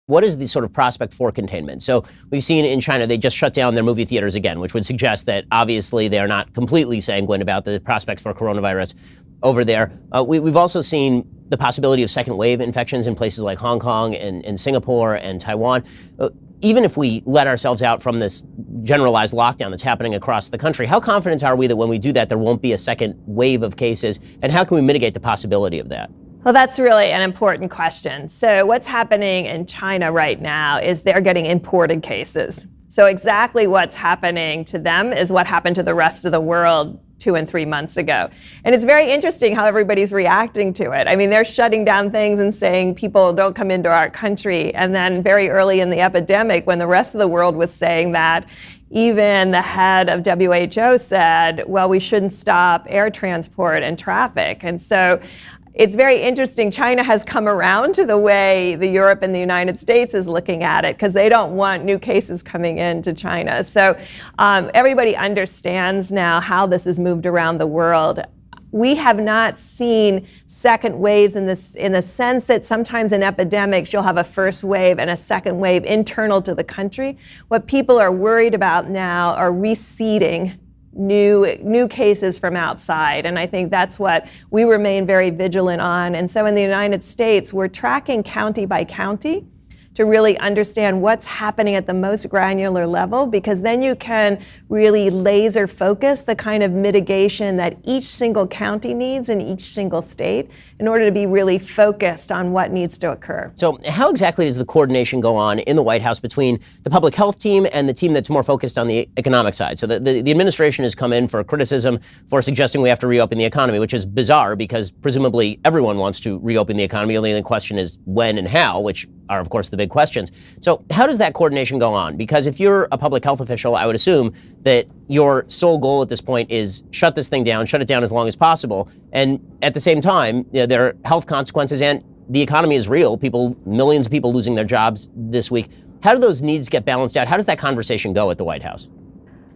what is the sort of prospect for containment? So we've seen in China, they just shut down their movie theaters again, which would suggest that obviously they are not completely sanguine about the prospects for coronavirus over there. We've also seen the possibility of second wave infections in places like Hong Kong and Singapore and Taiwan. Even if we let ourselves out from this generalized lockdown that's happening across the country, how confident are we that when we do that, there won't be a second wave of cases? And how can we mitigate the possibility of that? Well, that's really an important question. So what's happening in China right now is they're getting imported cases. So exactly what's happening to them is what happened to the rest of the world 2 and 3 months ago. And it's very interesting how everybody's reacting to it. I mean, they're shutting down things and saying people don't come into our country. And then very early in the epidemic, when the rest of the world was saying that, even the head of WHO said, well, we shouldn't stop air transport and traffic. And so it's very interesting. China has come around to the way the Europe and the United States is looking at it because they don't want new cases coming into China. So everybody understands now how this has moved around the world. We have not seen second waves in the sense that sometimes in epidemics you'll have a first wave and a second wave internal to the country. What people are worried about now are reseeding new cases from outside. And I think that's what we remain very vigilant on. And so in the United States, we're tracking county by county to really understand what's happening at the most granular level, because then you can really laser focus the kind of mitigation that each single county needs in each single state in order to be really focused on what needs to occur. So how exactly does the coordination go on in the White House between the public health team and the team that's more focused on the economic side? So the administration has come in for criticism for suggesting we have to reopen the economy, which is bizarre because presumably everyone wants to reopen the economy. The only question is when and how, which are, of course, the big questions. So how does that coordination go on? Because if you're a public health official, I would assume that your sole goal at this point is shut this thing down, shut it down as long as possible. And at the same time, there are health consequences and the economy is real. Millions of people losing their jobs this week. How do those needs get balanced out? How does that conversation go at the White House?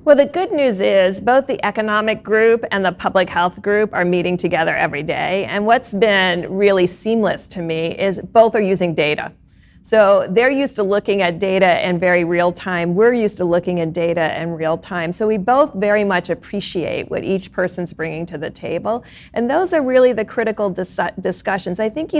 Well, the good news is both the economic group and the public health group are meeting together every day. And what's been really seamless to me is both are using data. So they're used to looking at data in very real time. We're used to looking at data in real time. So we both very much appreciate what each person's bringing to the table. And those are really the critical discussions. I think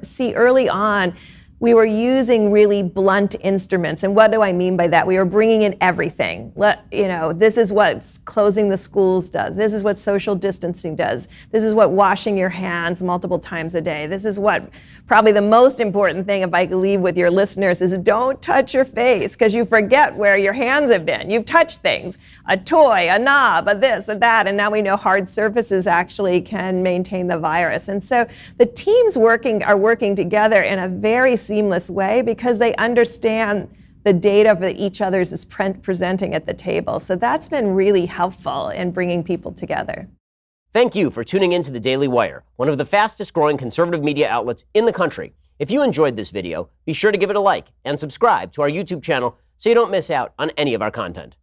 see early on, we were using really blunt instruments. And what do I mean by that? We were bringing in everything. This is what closing the schools does. This is what social distancing does. This is what washing your hands multiple times a day. This is what probably the most important thing, if I could leave with your listeners, is don't touch your face because you forget where your hands have been. You've touched things, a toy, a knob, a this, a that, and now we know hard surfaces actually can maintain the virus. And so the teams are working together in a very seamless way because they understand the data that each other's is presenting at the table. So that's been really helpful in bringing people together. Thank you for tuning in to The Daily Wire, one of the fastest growing conservative media outlets in the country. If you enjoyed this video, be sure to give it a like and subscribe to our YouTube channel so you don't miss out on any of our content.